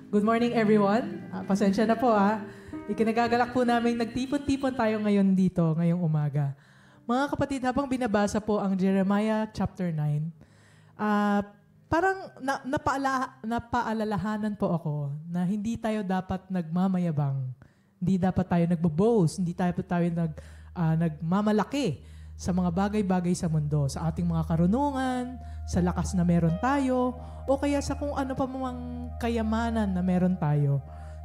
Good morning everyone. Pasensya na po Ikinagagalak po namin nagtipon-tipon tayo ngayon dito, ngayong umaga. Mga kapatid, habang binabasa po ang Jeremiah chapter 9, parang napaalalahanan po ako na hindi tayo dapat nagmamayabang. Hindi dapat tayo nagbo-boast, hindi dapat tayo nagmamalaki sa mga bagay-bagay sa mundo, sa ating mga karunungan, sa lakas na meron tayo, o kaya sa kung ano pa mang kayamanan na meron tayo.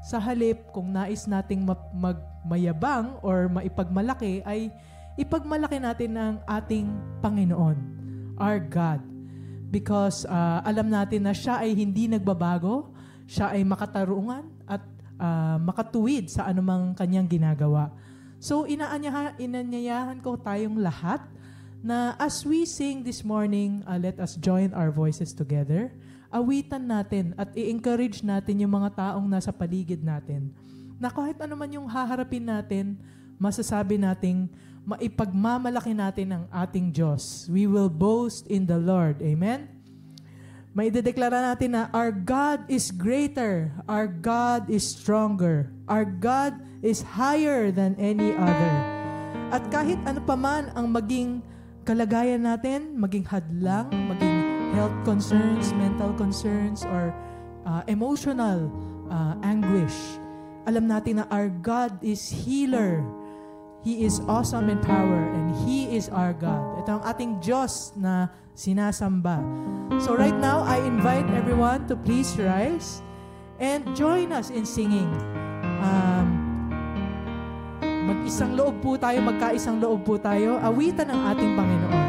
Sa halip, kung nais nating magmayabang or maipagmalaki, ay ipagmalaki natin ang ating Panginoon, our God. Because alam natin na siya ay hindi nagbabago, siya ay makatarungan at makatuwid sa anumang kanyang ginagawa. So, inanyayahan ko tayong lahat na as we sing this morning, let us join our voices together. Awitan natin at i-encourage natin yung mga taong nasa paligid natin na kahit ano man yung haharapin natin, masasabi nating maipagmamalaki natin ang ating Diyos. We will boast in the Lord. Amen? Maidedeklara natin na our God is greater, our God is stronger, our God is higher than any other. At kahit ano pa man ang maging kalagayan natin, maging hadlang, maging health concerns, mental concerns, or emotional anguish, alam natin na our God is healer. He is awesome in power and He is our God. Ito ang ating Diyos na sinasamba. So right now, I invite everyone to please rise and join us in singing. Mag-isang loob po tayo, magkaisang loob po tayo, awitan ang ating Panginoon.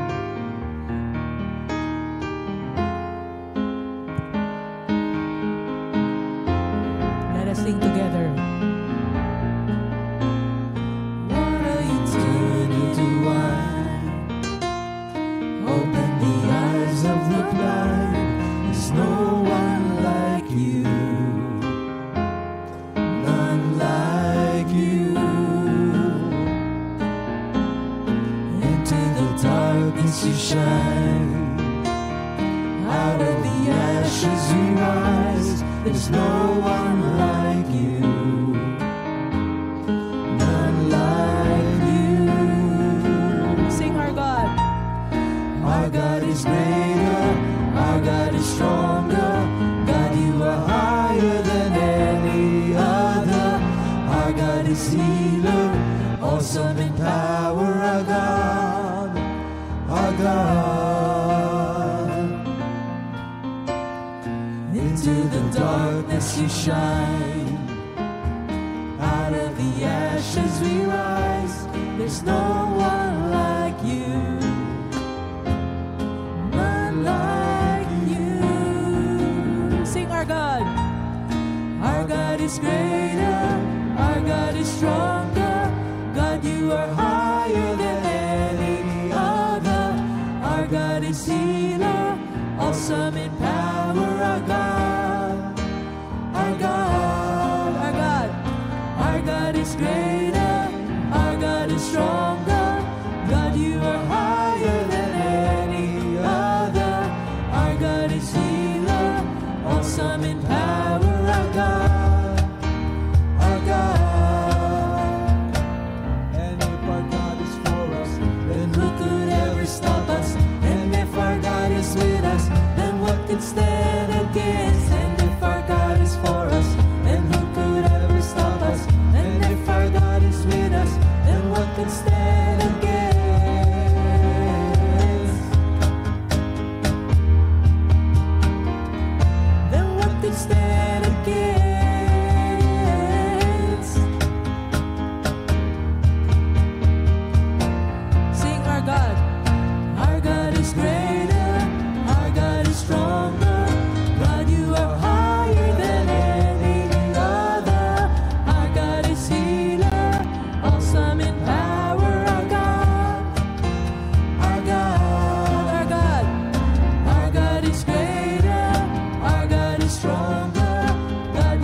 Let us sing together. You shine out of the ashes we rise. There's no one like you, none like you. Sing our God. Our God is greater, our God is stronger. God, you are higher than any other. Our God is healer, awesome in power. Our God, our God. Into the darkness you shine, out of the ashes we rise. There's no one like you, none like you. Sing our God. Our God is greater, our God is stronger. God, you are higher than any other. Our God is healer, awesome in power. Our God, our God, our God. Our God is greater, our God is stronger. God, you are higher than any other. Our God is healer, awesome in power. Our God, our God. And if our God is for us, then who could ever stop us? And if our God is with us, then what can stand against? And if our God is for us, then who could ever stop us? And if our God is with us, then what can stand against? Then what can stand against? Sing our God. Our God is greater, our God is stronger. God, you are higher than any other. Our God is healer, awesome in power. Our God, our God, our God. Our God is greater, our God is stronger. God,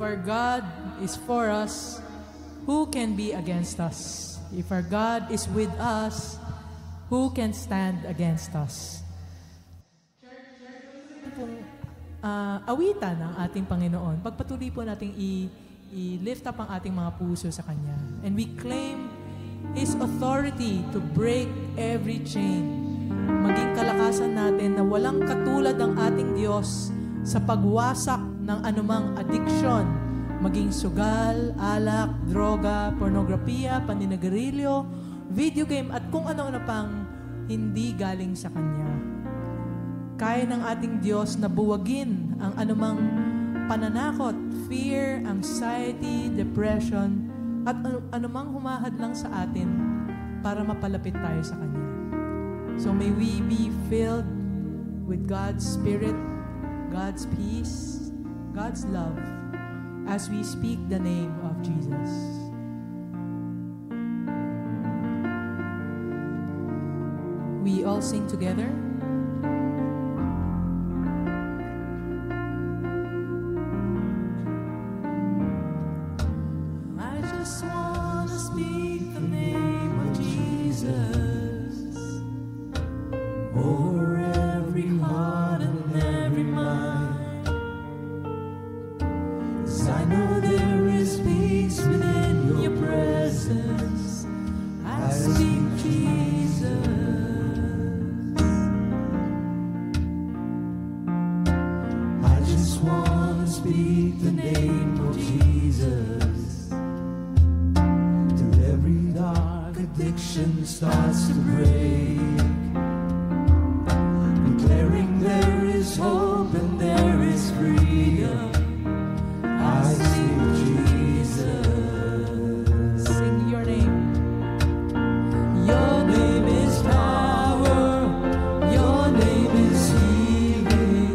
our God is for us, who can be against us? If our God is with us, who can stand against us? Pong awitan ng ating Panginoon, pagpatuloy po nating i-lift up ang ating mga puso sa Kanya. And we claim His authority to break every chain. Maging kalakasan natin na walang katulad ang ating Diyos sa pagwasak ng anumang addiction, maging sugal, alak, droga, pornografiya, paninagarilyo, video game, at kung ano-ano pang hindi galing sa Kanya. Kaya ng ating Diyos na buwagin ang anumang pananakot, fear, anxiety, depression, at anumang humahadlang sa atin para mapalapit tayo sa Kanya. So may we be filled with God's Spirit, God's peace, God's love, as we speak the name of Jesus. We all sing together. I just want to speak the name of Jesus over every heart and every mind. I know there is peace within your presence. I speak Jesus. I just want to speak the name of Jesus till every dark addiction starts to break, declaring there is hope and there is freedom. I speak Jesus. Sing your name. Your name is power. Your name is healing.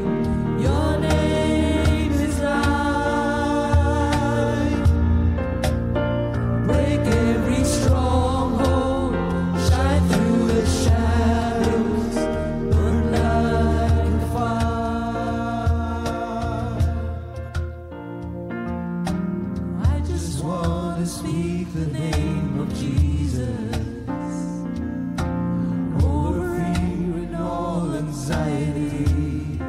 Your name is life. Break every stronghold. Shine through the shadows. Burn like a fire. I just want to speak the name of Jesus over fear and all anxiety,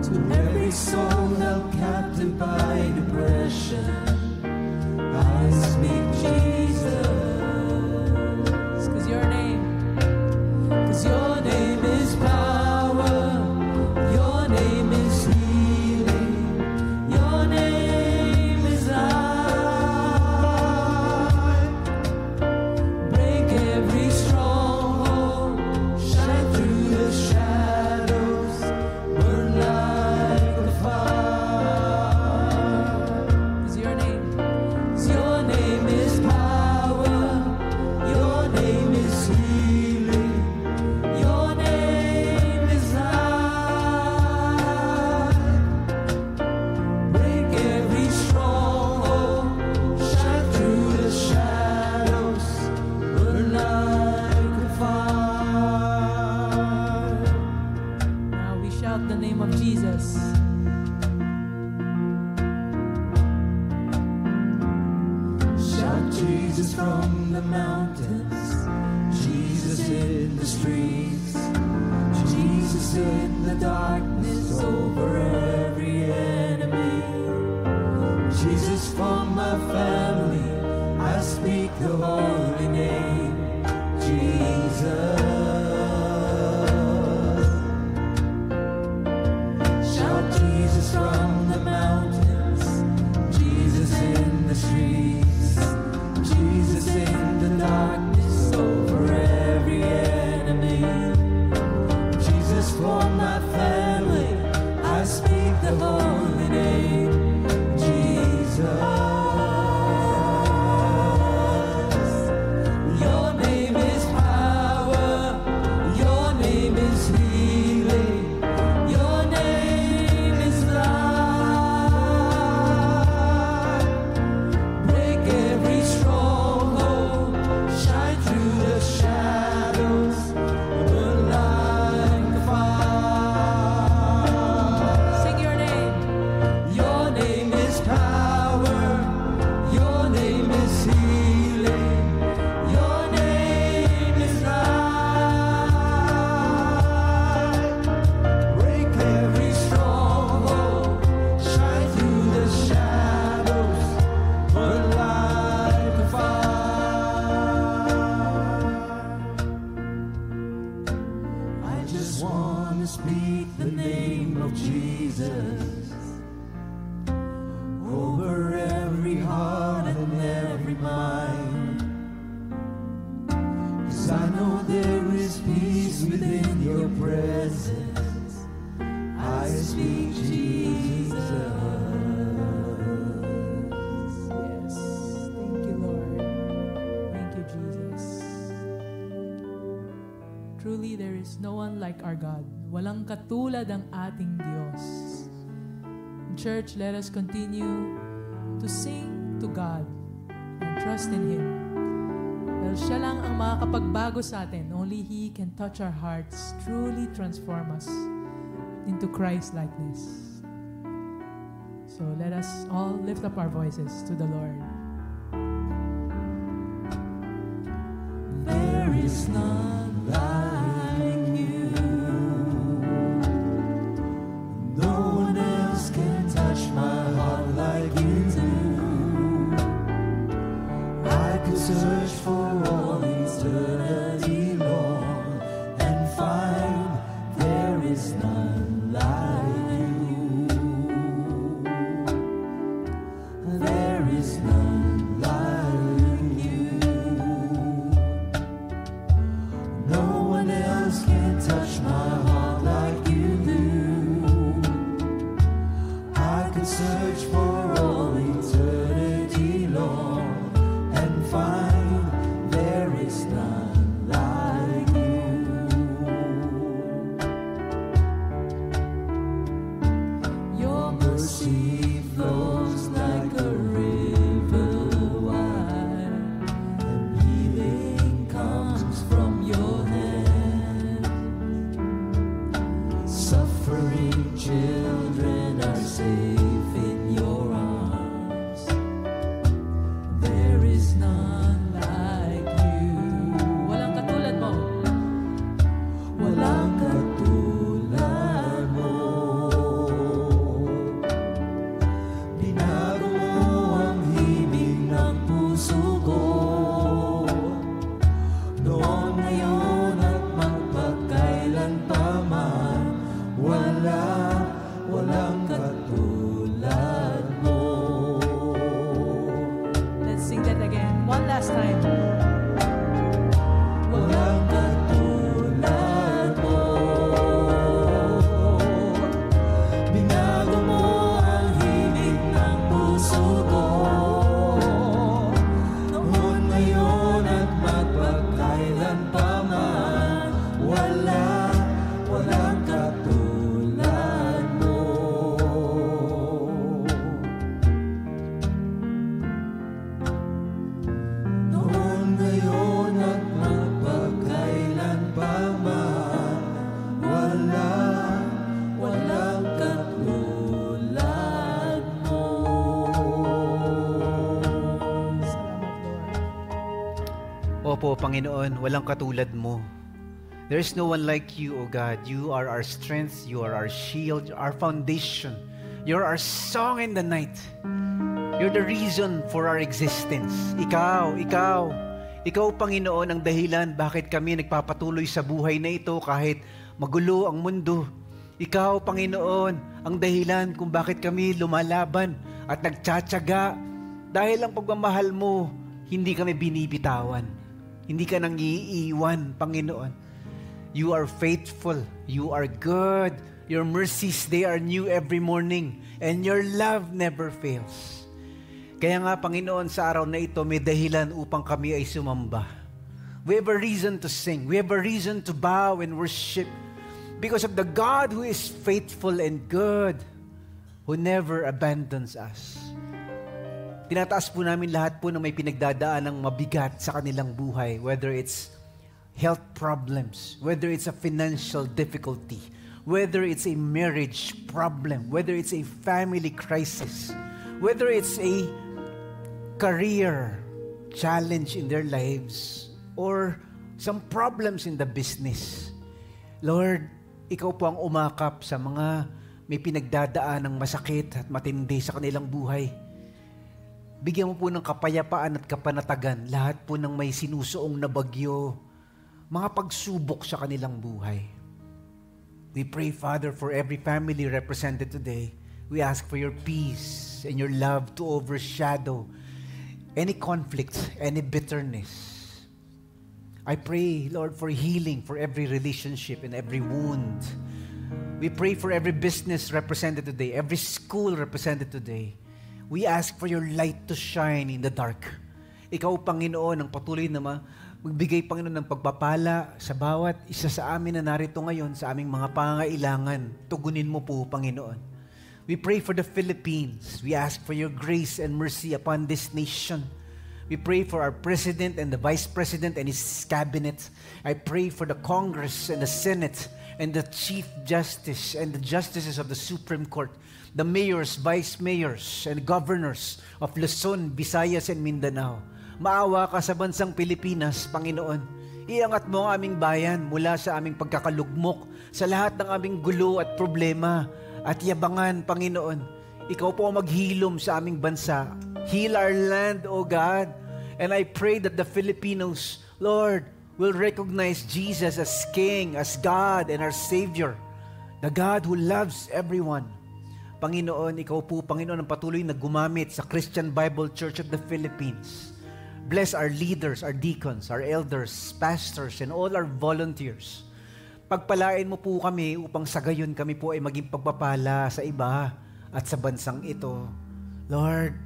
to every soul held captive by depression. I speak Jesus, 'cause your name is power, your name is healing, your name is life. Break every stronghold, shine through the shadows, burn like a fire. 'Cause your name is power, your name is healing, your name is life. Break every stronghold, shine through the shadows, burn like a fire. Now we shout the name of Jesus. Shout Jesus from the mountains, Jesus in the streets, Jesus in the darkness over every enemy. Jesus for my family, I speak the holy name, Jesus. Shout Jesus from the mountains, Jesus in the streets, Jesus in the darkness over every enemy. Jesus for my family, I speak the holy name, Jesus. speak the name of Jesus over every heart and every mind. 'Cause I know there is peace within your presence. I speak Jesus. Yes. Thank you, Lord. Thank you, Jesus. Truly, there is no one like our God. Walang katulad ang ating Diyos. Church, let us continue to sing to God and trust in Him. Dahil siya lang ang makakapagbago sa atin. Only He can touch our hearts, truly transform us into Christ-likeness. So let us all lift up our voices to the Lord. There is none like you. No one else can touch my heart like you do. I could search for all eternity long and find there is none like you. There is none like you. No one else can touch my heart like you do. I could search for all eternity long and find there is none like you. Your mercy flows like a river wide, and healing comes from your hand. Suffering children are safe in your arms. There is none like you. Walang katulad mo. Walang katulad mo. Binago mo ang himig ng puso ko. Noon, ngayon at magpakailan pa man. Walang katulad mo. Let's sing that again. One last time. Walang katulad mo. Binago mo ang himig ng puso ko. Noon, ngayon at magpakailan pa man. Walang katulad mo. Noon, ngayon at magpakailan pa man. Walang katulad mo. Salamat, Lord. Opo, Panginoon, walang katulad mo. There is no one like you, O God. You are our strength, you are our shield, our foundation. You're our song in the night. You're the reason for our existence. Ikaw, Panginoon, ang dahilan bakit kami nagpapatuloy sa buhay na ito kahit magulo ang mundo. Ikaw, Panginoon, ang dahilan kung bakit kami lumalaban at nagtsatsaga. Dahil ang pagmamahal mo, hindi kami binibitawan. Hindi ka nang iiwan, Panginoon. You are faithful. You are good. Your mercies, they are new every morning. And your love never fails. Kaya nga, Panginoon, sa araw na ito, may dahilan upang kami ay sumamba. We have a reason to sing. We have a reason to bow and worship. Because of the God who is faithful and good, who never abandons us. Tinataas po namin lahat po na may pinagdadaan ng mabigat sa kanilang buhay, whether it's health problems, whether it's a financial difficulty, whether it's a marriage problem, whether it's a family crisis, whether it's a career challenge in their lives, or some problems in the business. Lord, Ikaw po ang umakap sa mga may pinagdadaan ng masakit at matindi sa kanilang buhay. Bigyan mo po ng kapayapaan at kapanatagan lahat po ng may sinusuong na bagyo, mga pagsubok sa kanilang buhay. We pray, Father, for every family represented today. We ask for your peace and your love to overshadow any conflict, any bitterness. I pray, Lord, for healing for every relationship and every wound. We pray for every business represented today, every school represented today. We ask for your light to shine in the dark. Ikaw, Panginoon, ang patuloy na magbigay, Panginoon, ng pagpapala sa bawat isa sa amin na narito ngayon sa aming mga pangailangan. Tugunin mo po, Panginoon. We pray for the Philippines. We ask for your grace and mercy upon this nation. We pray for our President and the Vice President and his cabinet. I pray for the Congress and the Senate and the Chief Justice and the Justices of the Supreme Court, the mayors, vice mayors, and governors of Luzon, Visayas, and Mindanao. Maawa ka sa bansang Pilipinas, Panginoon. Iangat mo ang aming bayan mula sa aming pagkakalugmok, sa lahat ng aming gulo at problema at yabangan, Panginoon. Ikaw po ang maghilom sa aming bansa. Heal our land, O God. And I pray that the Filipinos, Lord, will recognize Jesus as King, as God, and our Savior. The God who loves everyone. Panginoon, ikaw po, Panginoon, ang patuloy na gumamit sa Christian Bible Church of the Philippines. Bless our leaders, our deacons, our elders, pastors, and all our volunteers. Pagpalain mo po kami upang sa gayon kami po ay maging pagpapala sa iba at sa bansang ito. Lord,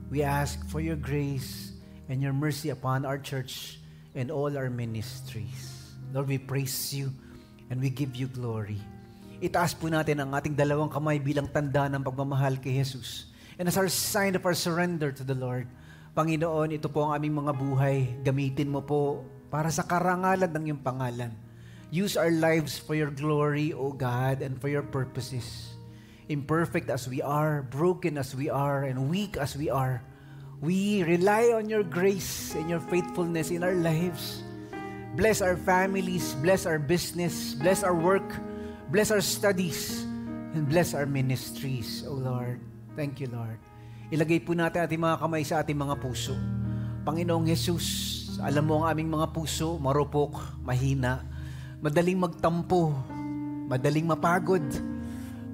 we ask for your grace and your mercy upon our church and all our ministries. Lord, we praise you and we give you glory. Itaas po natin ang ating dalawang kamay bilang tanda ng pagmamahal kay Jesus. And as our sign of our surrender to the Lord, Panginoon, ito po ang aming mga buhay. Gamitin mo po para sa karangalan ng iyong pangalan. Use our lives for your glory, O God, and for your purposes. Imperfect as we are, broken as we are, and weak as we are, we rely on your grace and your faithfulness in our lives. Bless our families, bless our business, bless our work, bless our studies, and bless our ministries, O Lord. Thank you, Lord. Ilagay po natin ating mga kamay sa ating mga puso. Panginoong Jesus, alam mo ang aming mga puso, marupok, mahina, madaling magtampo, madaling mapagod,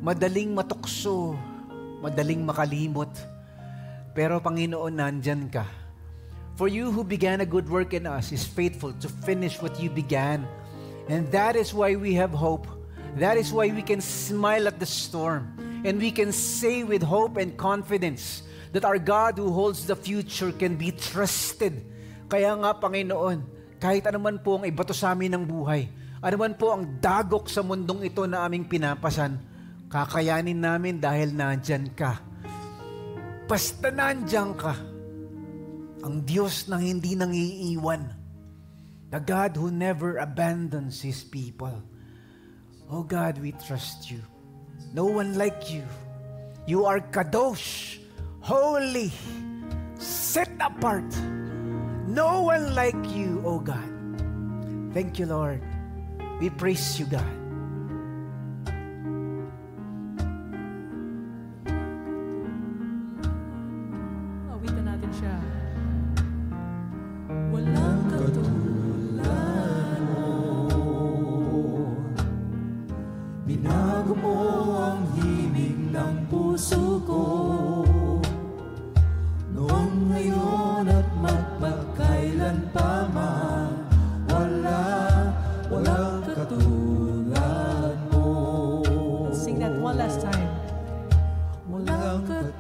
madaling matukso, madaling makalimot. Pero Panginoon, nandyan ka. For you who began a good work in us is faithful to finish what you began. And that is why we have hope. That is why we can smile at the storm. And we can say with hope and confidence that our God who holds the future can be trusted. Kaya nga, Panginoon, kahit anuman po ang ibato sa amin ng buhay, anuman po ang dagok sa mundong ito na aming pinapasan, kakayanin namin dahil nandyan ka. Basta nandyan ka, ang Diyos na hindi nangiiwan, the God who never abandons His people. Oh God, we trust you. No one like you. You are Kadosh, holy, set apart. No one like you, oh God. Thank you, Lord. We praise you, God. Awitan natin siya. Walang katulad mo. Binago mo ang himig ng puso ko. Noong ngayon at magpagkailan pa man, walang katulad mo. Sing that one last time. Walang katulad